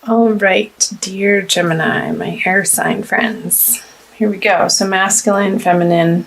All right, dear Gemini, my air sign friends. Here we go. So masculine, feminine,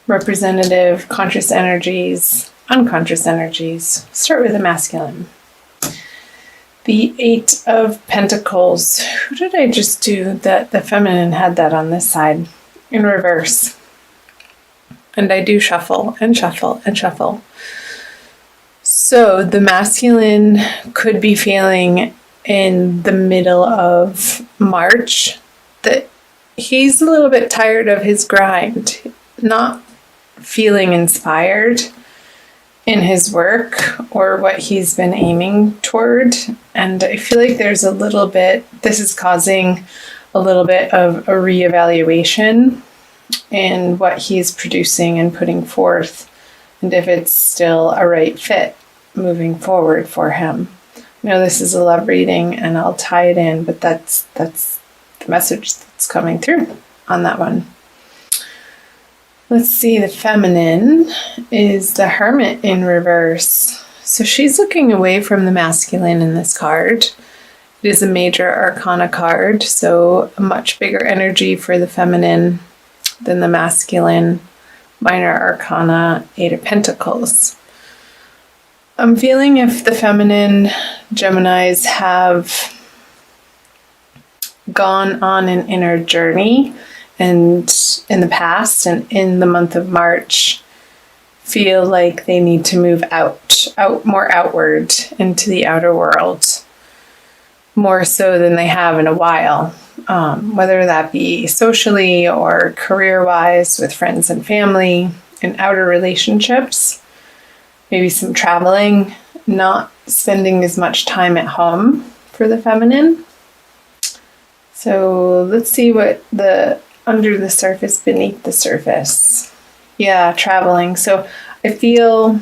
representative, conscious energies, unconscious energies. Start with the masculine. The Eight of Pentacles. Who did I just do that? The feminine had that on this side in reverse. And I do shuffle and shuffle and shuffle. So the masculine could be feeling in the middle of March that he's a little bit tired of his grind, not feeling inspired in his work or what he's been aiming toward. And I feel like there's a little bit, this is causing a little bit of a reevaluation in what he's producing and putting forth, and if it's still a right fit moving forward for him. I know this is a love reading and I'll tie it in, but that's the message that's coming through on that one. Let's see, the feminine is the Hermit in reverse. So she's looking away from the masculine in this card. It is a major arcana card, so a much bigger energy for the feminine than the masculine. Minor arcana, Eight of Pentacles. I'm feeling if the feminine Geminis have gone on an inner journey and in the past and in the month of March feel like they need to move out more outward into the outer world, more so than they have in a while, whether that be socially or career-wise with friends and family, in outer relationships. Maybe some traveling, not spending as much time at home for the feminine. So let's see what the under the surface, beneath the surface. Yeah, traveling. So I feel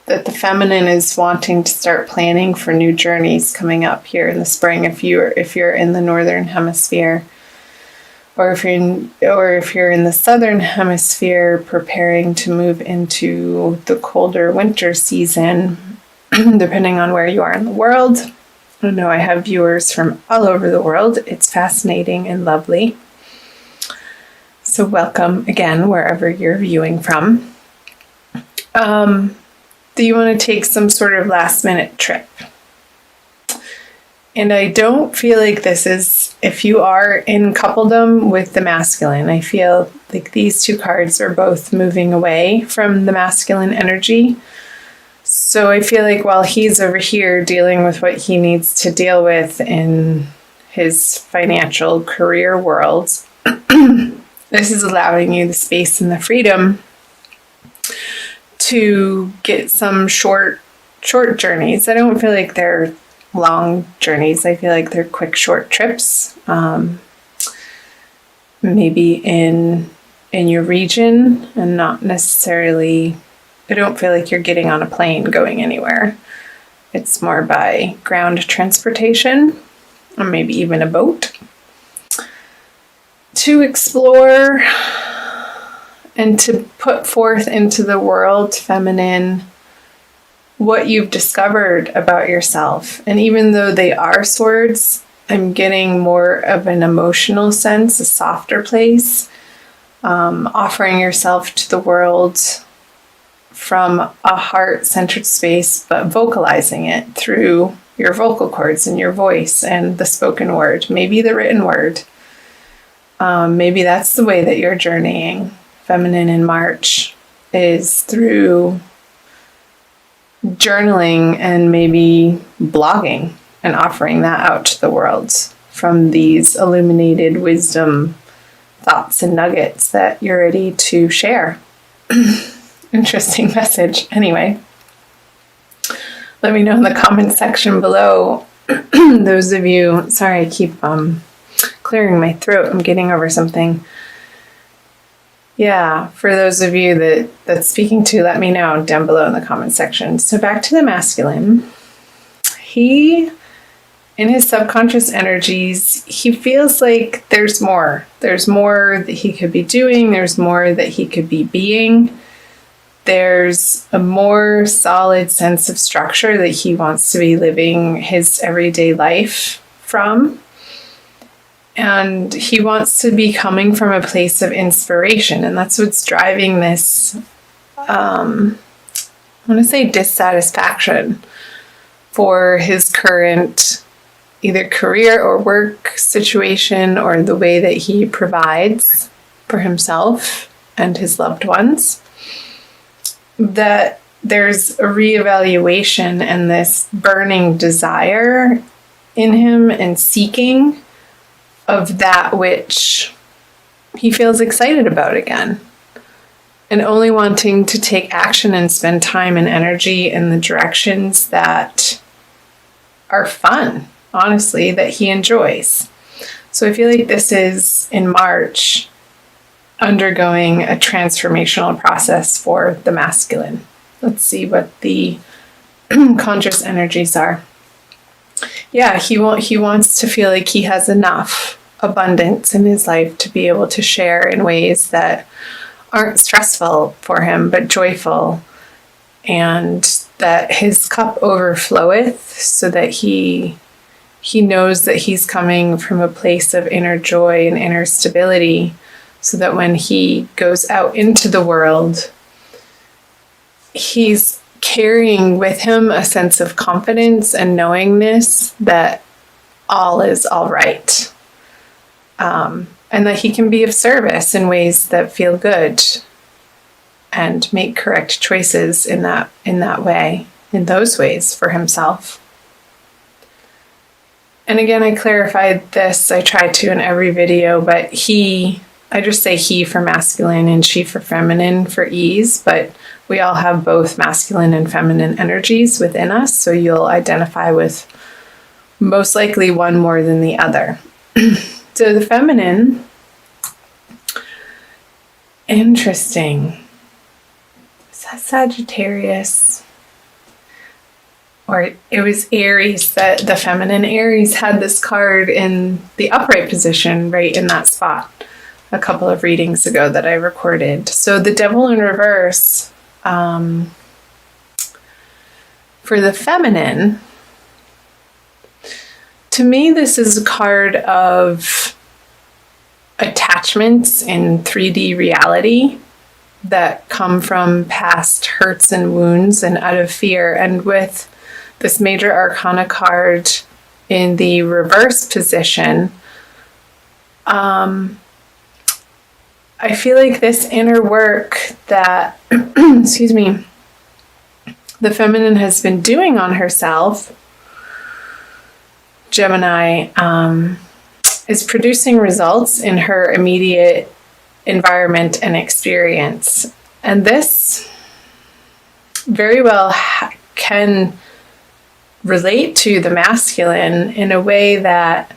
that the feminine is wanting to start planning for new journeys coming up here in the spring if you're in the northern hemisphere. Or if you're in the southern hemisphere, preparing to move into the colder winter season, depending on where you are in the world. I know I have viewers from all over the world. It's fascinating and lovely. So welcome again, wherever you're viewing from. Do you want to take some sort of last minute trip? And I don't feel like this is, if you are in coupledom with the masculine, I feel like these two cards are both moving away from the masculine energy. So I feel like while he's over here dealing with what he needs to deal with in his financial career world, this is allowing you the space and the freedom to get some short journeys. I don't feel like they're long journeys. I feel like they're quick, short trips. Maybe in your region, and not necessarily, I don't feel like you're getting on a plane going anywhere. It's more by ground transportation, or maybe even a boat, to explore and to put forth into the world, feminine, what you've discovered about yourself. And even though they are swords, I'm getting more of an emotional sense, a softer place, offering yourself to the world from a heart-centered space, but vocalizing it through your vocal cords and your voice and the spoken word, maybe the written word. Maybe that's the way that you're journeying. Feminine in March is through journaling and maybe blogging and offering that out to the world from these illuminated wisdom thoughts and nuggets that you're ready to share. Interesting message. Anyway, let me know in the comment section below. Those of you, sorry, I keep clearing my throat. I'm getting over something. Yeah, for those of you that's speaking to, let me know down below in the comment section. So back to the masculine. He, in his subconscious energies, he feels like there's more. There's more that he could be doing. There's more that he could be being. there's a more solid sense of structure that he wants to be living his everyday life from. And he wants to be coming from a place of inspiration. And that's what's driving this, I want to say, dissatisfaction for his current either career or work situation, or the way that he provides for himself and his loved ones. That there's a reevaluation and this burning desire in him and seeking of that which he feels excited about again, and only wanting to take action and spend time and energy in the directions that are fun, honestly, that he enjoys. So I feel like this is, in March, undergoing a transformational process for the masculine. Let's see what the conscious energies are. Yeah, he wants to feel like he has enough abundance in his life to be able to share in ways that aren't stressful for him, but joyful, and that his cup overfloweth, so that he knows that he's coming from a place of inner joy and inner stability, so that when he goes out into the world, he's carrying with him a sense of confidence and knowingness that all is all right. And that he can be of service in ways that feel good and make correct choices in that way, in those ways for himself. And again, I clarified this, I try to in every video, but I just say he for masculine and she for feminine for ease, but we all have both masculine and feminine energies within us, so you'll identify with most likely one more than the other. So the feminine, interesting. Is that Sagittarius? Or it was Aries, that the feminine Aries had this card in the upright position, right in that spot, a couple of readings ago that I recorded. So the Devil in reverse, for the feminine, to me, this is a card of attachments in 3D reality that come from past hurts and wounds and out of fear. And with this major arcana card in the reverse position, I feel like this inner work that, excuse me, the feminine has been doing on herself, Gemini, is producing results in her immediate environment and experience. And this very well can relate to the masculine in a way that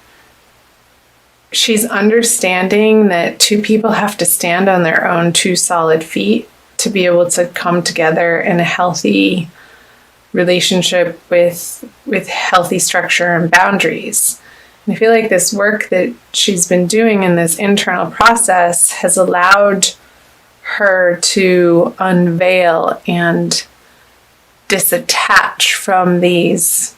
she's understanding that two people have to stand on their own two solid feet to be able to come together in a healthy relationship with healthy structure and boundaries. And I feel like this work that she's been doing in this internal process has allowed her to unveil and disattach from these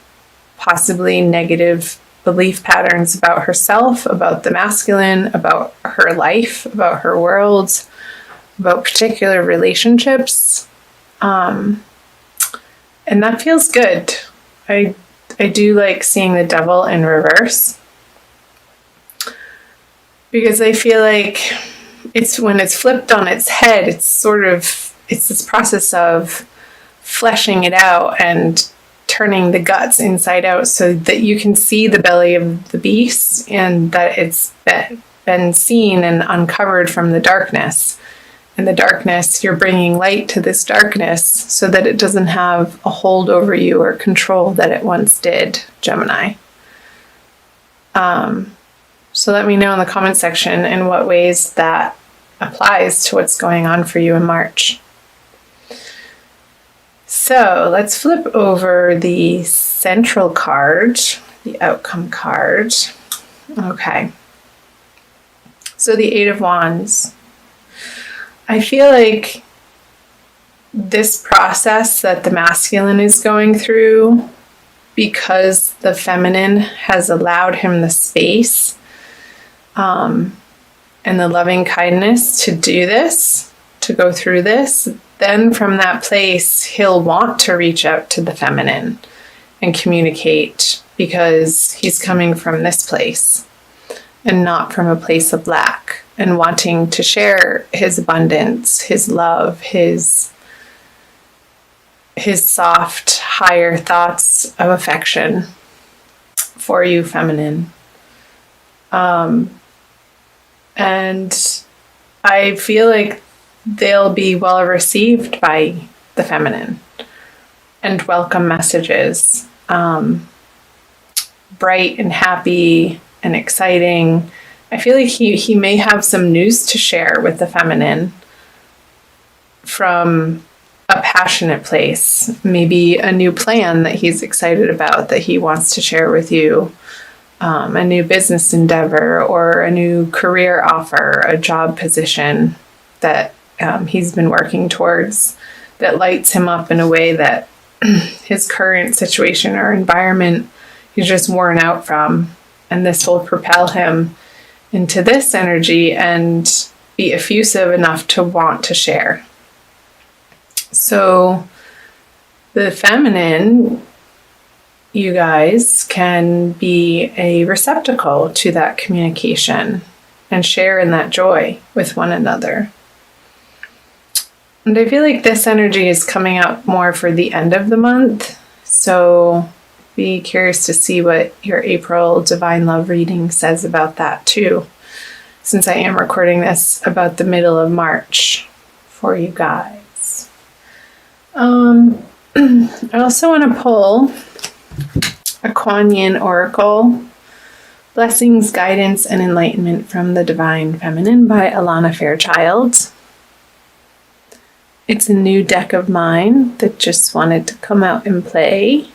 possibly negative belief patterns about herself, about the masculine, about her life, about her world, about particular relationships. And that feels good. I do like seeing the Devil in reverse, because I feel like it's when it's flipped on its head, it's this process of fleshing it out and turning the guts inside out so that you can see the belly of the beast and that it's been seen and uncovered from the darkness. In the darkness, you're bringing light to this darkness so that it doesn't have a hold over you or control that it once did, Gemini. So let me know in the comment section in what ways that applies to what's going on for you in March. So let's flip over the central card, the outcome card. Okay. So the Eight of Wands. I feel like this process that the masculine is going through, because the feminine has allowed him the space and the loving kindness to do this, to go through this, then from that place, he'll want to reach out to the feminine and communicate, because he's coming from this place and not from a place of lack, and wanting to share his abundance, his love, his soft, higher thoughts of affection for you, feminine. And I feel like they'll be well received by the feminine and welcome messages. Bright and happy and exciting. I feel like he may have some news to share with the feminine from a passionate place, maybe a new plan that he's excited about that he wants to share with you, a new business endeavor or a new career offer, a job position that he's been working towards that lights him up in a way that his current situation or environment he's just worn out from. And this will propel him into this energy and be effusive enough to want to share. So the feminine, you guys, can be a receptacle to that communication and share in that joy with one another. And I feel like this energy is coming out more for the end of the month. So be curious to see what your April Divine Love reading says about that too, since I am recording this about the middle of March for you guys. I also want to pull a Kuan Yin Oracle, Blessings, Guidance, and Enlightenment from the Divine Feminine by Alana Fairchild. It's a new deck of mine that just wanted to come out and play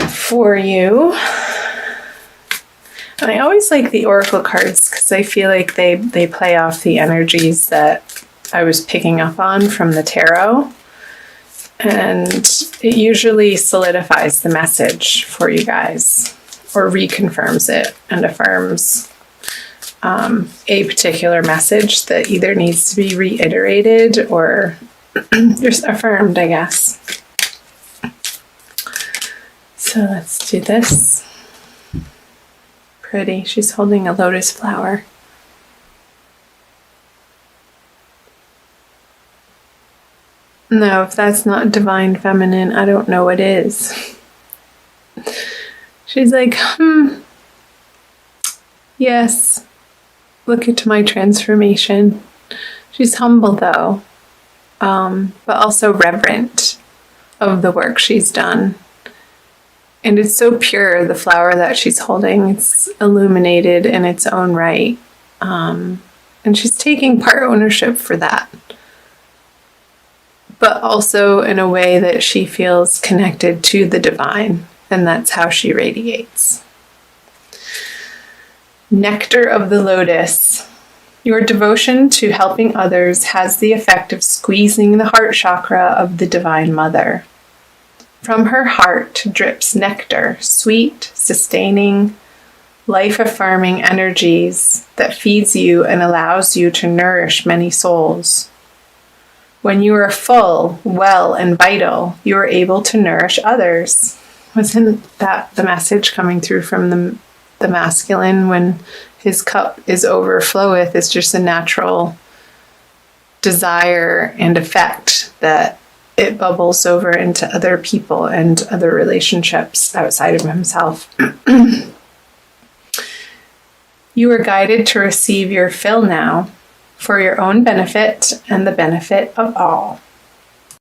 for you. And I always like the Oracle cards because I feel like they play off the energies that I was picking up on from the tarot. And it usually solidifies the message for you guys, or reconfirms it and affirms a particular message that either needs to be reiterated or just affirmed, I guess. So let's do this. Pretty. She's holding a lotus flower. No, if that's not divine feminine, I don't know what is. She's like, yes, look at my transformation. She's humble though, but also reverent of the work she's done. And it's so pure, the flower that she's holding. It's illuminated in its own right. And she's taking part ownership for that. But also in a way that she feels connected to the divine. And that's how she radiates. Nectar of the Lotus. Your devotion to helping others has the effect of squeezing the heart chakra of the Divine Mother. From her heart drips nectar, sweet, sustaining, life-affirming energies that feeds you and allows you to nourish many souls. When you are full, well, and vital, you are able to nourish others. Wasn't that the message coming through from the masculine when his cup is overfloweth? It's just a natural desire and effect that it bubbles over into other people and other relationships outside of himself. You are guided to receive your fill now for your own benefit and the benefit of all.